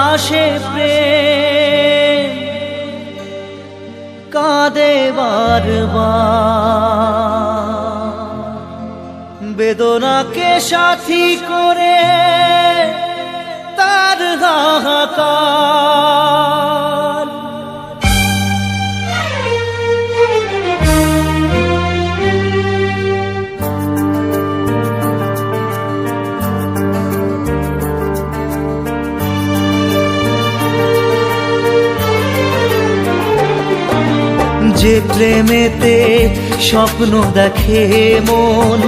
আসে প্রেম কাঁদে বারবার, বেদনাকে সাথী করে তার হাহাকার। যে প্রেমেতে স্বপ্ন দেখে মন,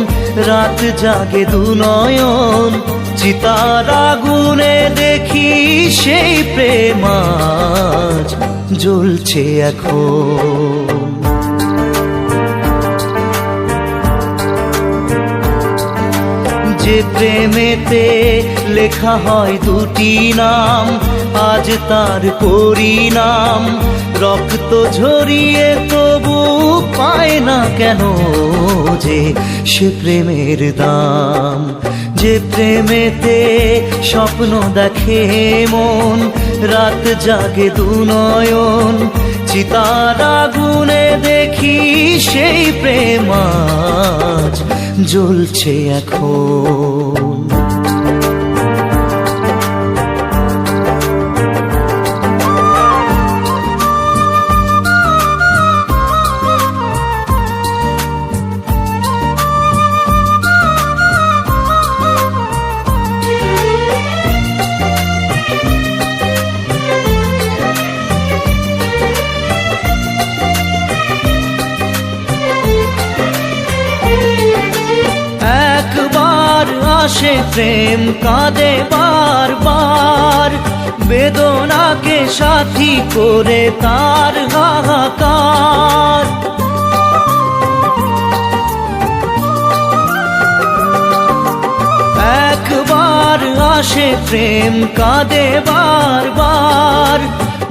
রাত জাগে দুনয়ন, চিতার আগুনে দেখি সেই প্রেম আজ জ্বলছে এখন। যে প্রেমেতে লেখা হয় দুটি নাম, আজ তার পরিণাম রক্ত ঝরিয়ে তবু পায় না কেন যে সে প্রেমের দাম। যে প্রেমেতে স্বপ্ন দেখে মন, রাত জাগে দুনয়ন, চিতার আগুনে দেখি সেই প্রেম আজ জ্বলছে এখন। আসে প্রেম কাঁদে বারবার, বেদনাকে সাথী করে তার হাহাকার। একবার আসে প্রেম কাঁদে বারবার,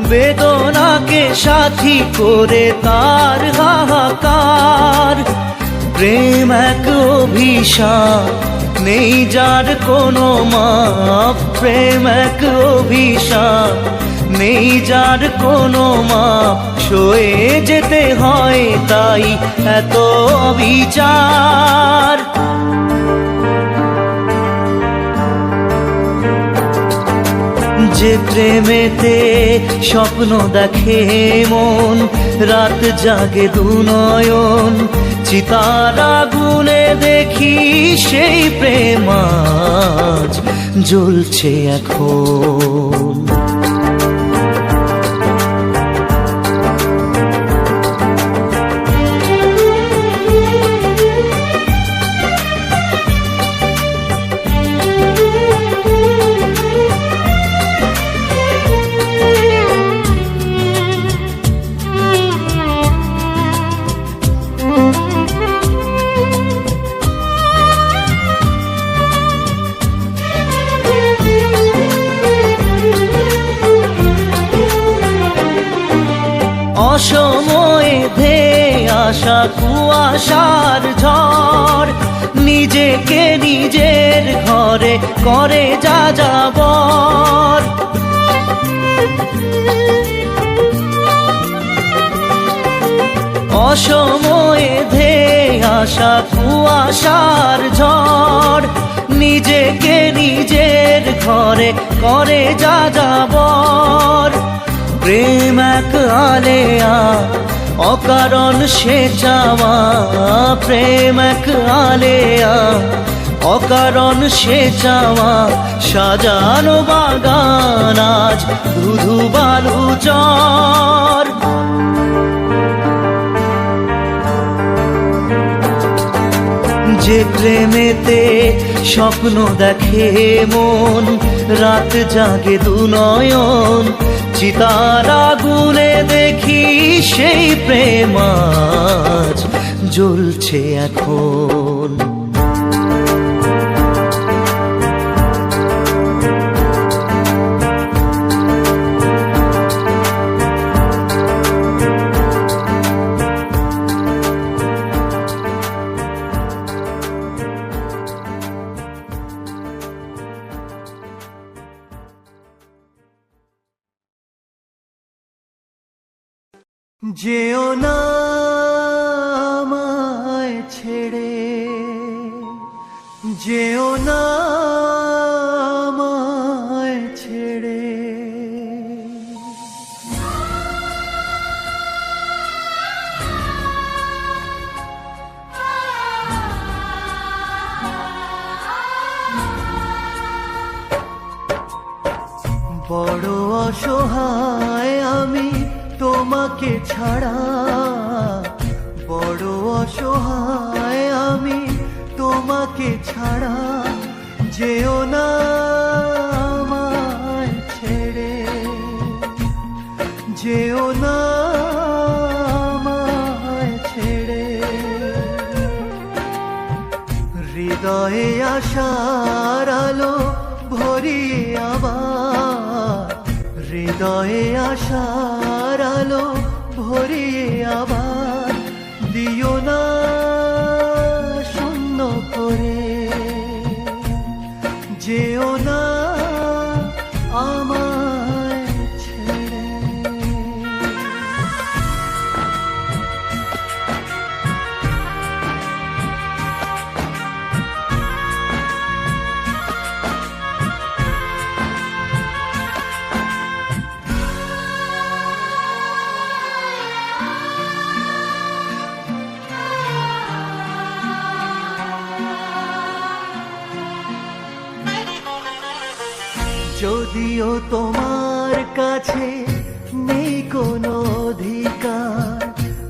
বেদনাকে সাথী করে তার হাহাকার। প্রেম এক অভিশাপ, নেই যার কোনো মাপ। প্রেম এক অভিশাপ, নেই যার কোনো মাপ, সয়ে যেতে হয় তাই এত বিচার। যে প্রেমেতে স্বপ্ন দেখে মন, রাত জাগে দুনয়ন, চিতার আগুনে দেখি সেই প্রেম আজ জ্বলছে এখন। অসময়ে ধেয়ে আসা কুয়াশার ঝড়, নিজেকে নিজের ঘরে করে যাযাবর। অসময়ে ধেয়ে আসা কুয়াশার ঝড়, নিজেকে নিজের ঘরে করে যাযাবর। প্রেম এক আলেয়া, অকারণ সে চাওয়া। প্রেম এক আলেয়া, অকারণ সে চাওয়া। সাজানো বাগান আজ ধুধু বালু চর। যে প্রেমেতে স্বপ্ন দেখে মন, রাত জাগে দুনয়ন, চিতার আগুনে দেখি সেই প্রেম আজ জ্বলছে এখন। যেও না আমায় ছেড়ে, যেও না আমায় ছেড়ে। বড় অসহায় আমি তোমাকে ছাড়া, বড় অসহায় আমি তোমাকে ছাড়া। যেও না আমায় ছেড়ে, যেও না আমায় ছেড়ে। হৃদয়ে আশার আলো ভরিয়ে আবার, হৃদয়ে আশার আলো ভরিয়ে আবার দিও না শূন্য করে। যেও না আমায় ছেড়ে। যদিও তোমার কাছে নেই কোনো অধিকার,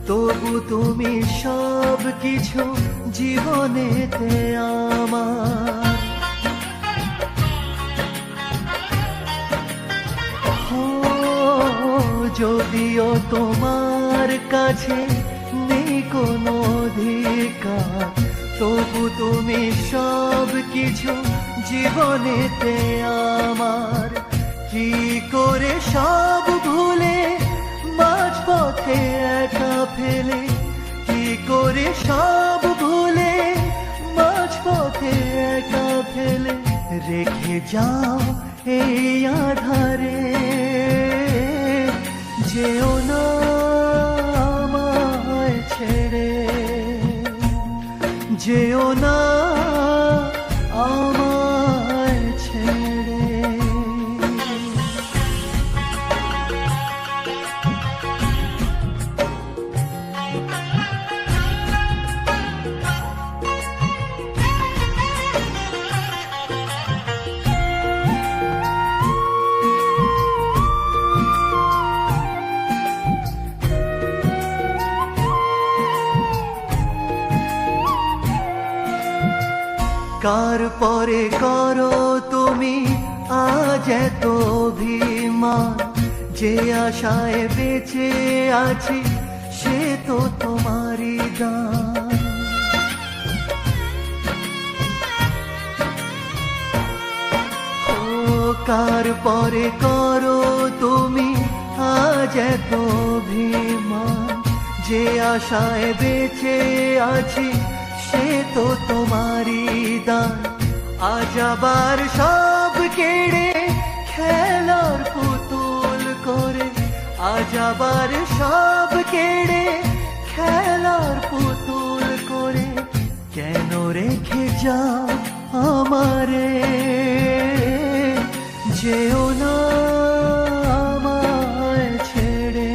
তবু তুমি সব কিছু জীবনেতে আমার। যদিও তোমার কাছে নেই কোনো অধিকার, তবু তুমি সব কিছু জীবনেতে আমার। কি করে সব ভুলে মাঝপথে একা ফেলে, কি করে সব ভুলে মাঝপথে একা ফেলে রেখে যাও এই আধারে। যেও না আমায় ছেড়ে, যেও না আমায় ছেড়ে। কার পরে করো তুমি আজ এত অভিমান, যে আশায় বেঁচে আছি সে তো তোমারই দান। ও কার পরে করো তুমি আজ এত অভিমান, যে আশায় বেঁচে আছি সে তো তোমারই দান। আজ আবার সব কেড়ে খেলার পুতুল করে, আজ আবার সব কেড়ে খেলার পুতুল করে কেন রেখে যাও আমারে। যেও না আমায় ছেড়ে,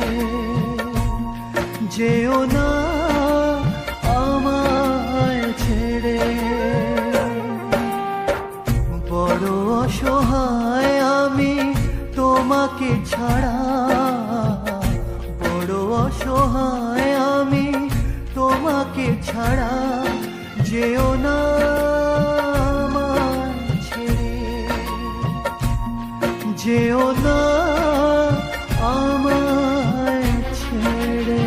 যেও না আমায় ছেড়ে। বড় অসহায় আমি তোমাকে ছাড়া, বড় অসহায় আমি তোমাকে ছাড়া। যেও না আমায় ছেড়ে, যেও না আমায় ছেড়ে।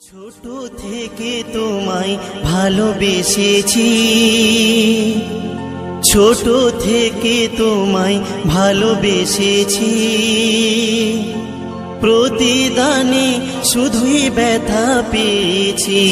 ছোট থেকে তোমায় ভালোবেসেছি, ছোট থেকে তোমায় ভালোবেসেছি। প্রতিদানে শুধুই ব্যথা পেয়েছি।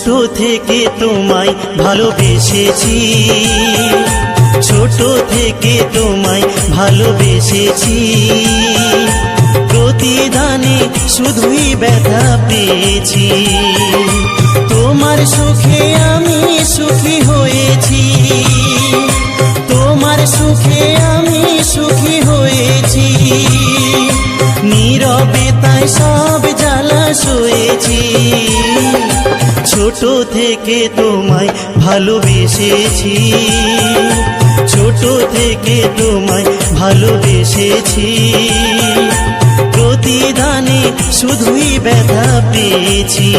ছোট থেকে তোমায় ভালোবেসেছি, ছোট থেকে তোমায় ভালোবেসেছি, প্রতিদানে শুধুই ব্যথা পেয়েছি। তোমার সুখে আমি সুখী হয়েছি, তোমার সুখে আমি সুখী হয়েছি, নীরবে তাই সব জ্বালা সয়েছি। ছোট থেকে তোমায় ভালোবেসেছি, ছোট থেকে তোমায় ভালোবেসেছি, প্রতিদানে শুধুই ব্যথা পেয়েছি।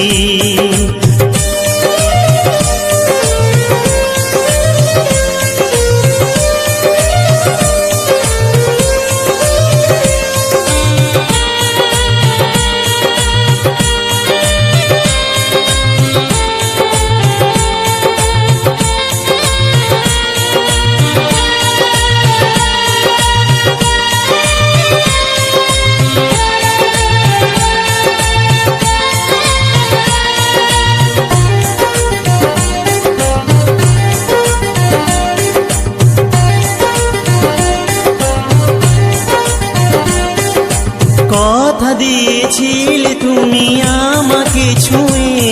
কথা দিয়েছিলে তুমি আমাকে ছুঁয়ে,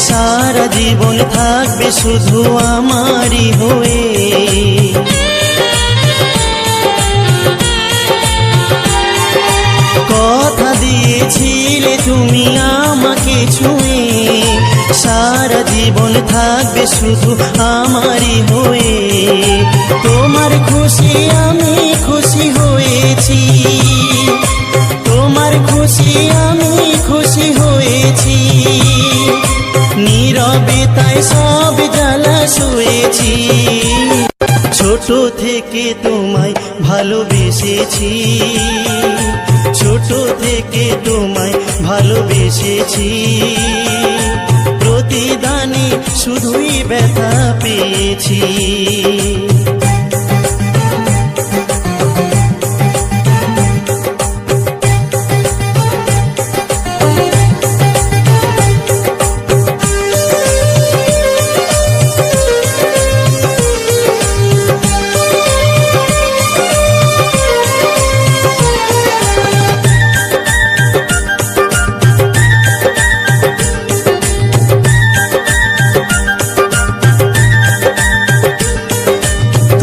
সারা জীবন থাকবে শুধু আমারই হয়ে। কথা দিয়েছিলে তুমি আমাকে ছুঁয়ে, সারা জীবন থাকবে শুধু আমারই হয়ে। তোমার খুশি আমি খুশি হয়েছি, তোমার খুশি আমি খুশি হয়েছি, নীরবে তাই সব জ্বালা সয়েছি। ছোট থেকে তোমায় ভালোবেসেছি, ছোট থেকে তোমায় ভালোবেসেছি, প্রতিদানে শুধুই ব্যথা পেয়েছি।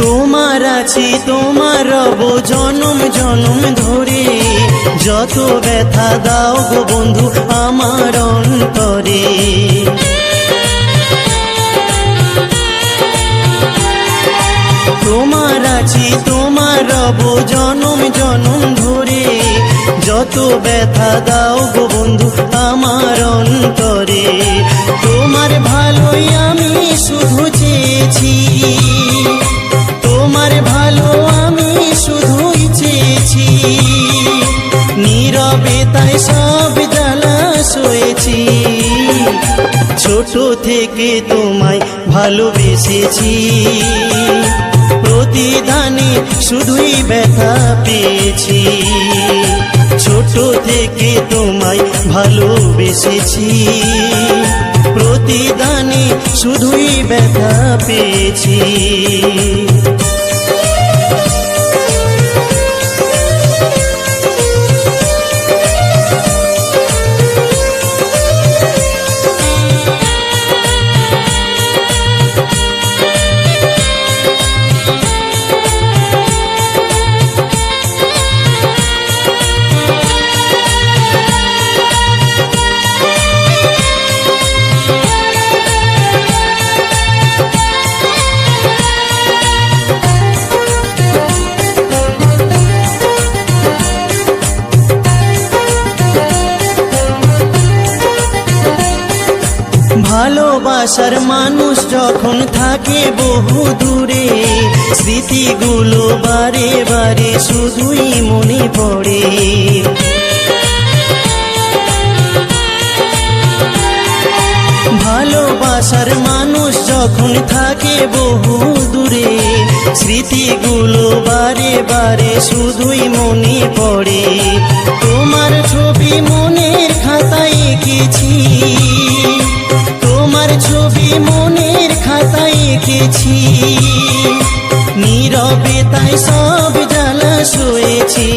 তোমার আছি তোমার রব জনম জনম ধরে, যত ব্যথা দাও গো বন্ধু আমার অন্তরে। তোমার আছি তোমার রব জনম জনম ধরে, যত ব্যথা দাও গো বন্ধু আমার অন্তরে। তোমার ভালোই আমি শুধু চেয়েছি, তোমার ভালো আমি শুধুই চেয়েছি, নীরবে তাই সব জ্বালা সয়েছি। ছোট থেকে তোমায় ভালোবেসেছি, প্রতিদানে শুধুই ব্যথা পেয়েছি। ছোট থেকে তোমায় ভালোবেসেছি, প্রতিদানে শুধুই ব্যথা পেয়েছি। ভালোবাসার মানুষ যখন থাকে বহু দূরে, স্মৃতিগুলো বারে বারে শুধুই মনে পড়ে। ভালোবাসার মানুষ যখন থাকে বহু দূরে, স্মৃতিগুলো বারে বারে শুধুই মনে পড়ে। তোমার ছবি মনের খাতায় এঁকেছি, তোমার মনের খাতায় এঁকেছি, নীরবে তাই সব জ্বালা সয়েছি।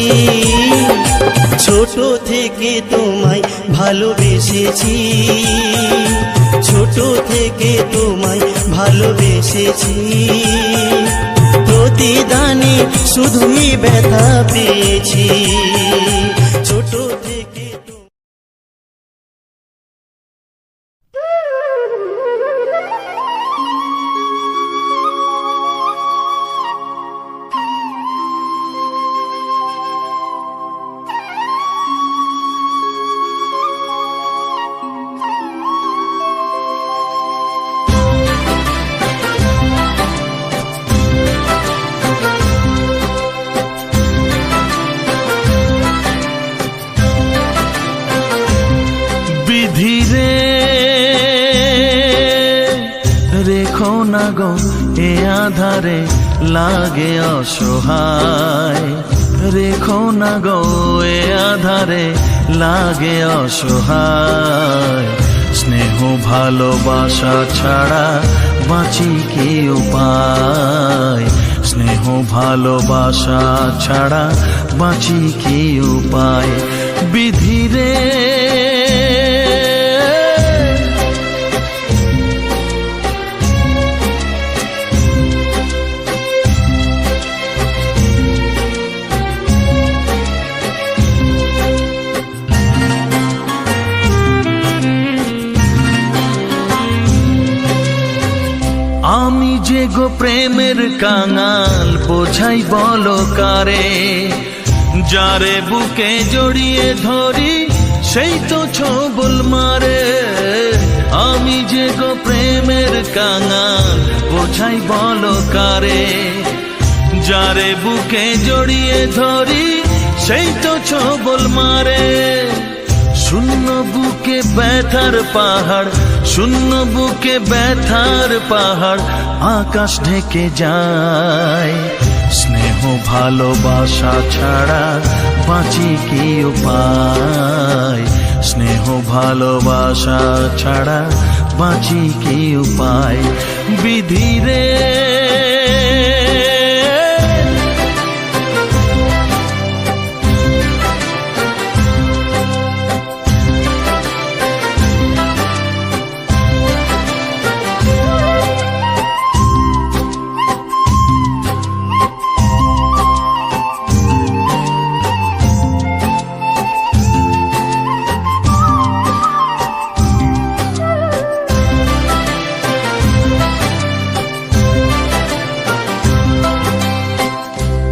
ছোট থেকে তোমায় ভালোবেসেছি, ছোট থেকে তোমায় ভালোবেসেছি। প্রতিদানে শুধুই ব্যথা পেয়েছি, ছোট থেকে বিধিরে রেখো না গো এ আধারে লাগে অসহায়, রেখো না গো এ আধারে লাগে অসহায়। স্নেহ ভালোবাসা ছাড়া বাঁচি কি উপায়, স্নেহ ভালোবাসা ছাড়া বাঁচি কি উপায়। বিধিরে আমি যে গো প্রেমের কাঙাল বোঝাই বলো কারে, যারে বুকে জড়িয়ে ধরি সেই তো ছবল মারে। আমি যে গো প্রেমের কাঙাল বোঝাই বলো কারে, যারে বুকে জড়িয়ে ধরি সেই তো ছবল মারে। শূন্য বুকে ব্যথার পাহাড়, শূন্য বুকে ব্যথার পাহাড় আকাশ ঢেকে যায়। স্নেহ ভালোবাসা ছাড়া বাঁচি কি উপায়, স্নেহ ভালোবাসা ছাড়া বাঁচি কি উপায়। বিধিরে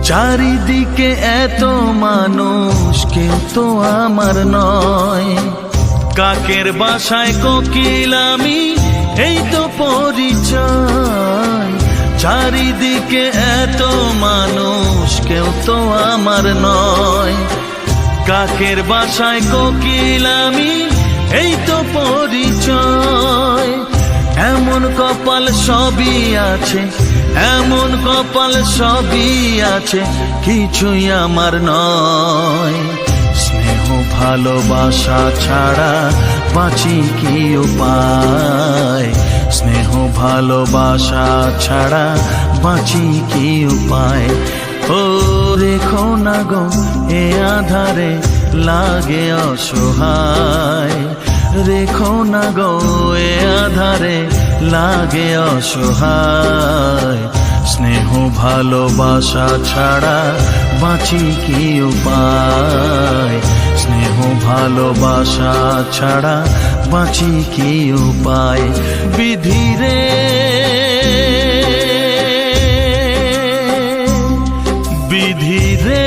চারিদিকে এত মানুষ কেউ তো আমার নয়, কাকের বাসায় কোকিল আমি এই তো পরিচয়। চারিদিকে এত মানুষ কেউ তো আমার নয়, কাকের বাসায় কোকিল আমি এই তো পরিচয়। এমন কপাল সবই আছে, এমন কপাল সবই আছে, কিছুই আমার নয়। স্নেহ ভালোবাসা ছাড়া বাঁচি কি উপায়, স্নেহ ভালোবাসা ছাড়া বাঁচি কি উপায়। ও রেখো না গো এ আধারে লাগে অসহায়, রেখো না গো এ আধারে লাগে অসহায়। স্নেহ ভালোবাসা ছাড়া বাঁচি কি উপায়, স্নেহ ভালোবাসা ছাড়া বাঁচি কি উপায়। বিধিরে বিধিরে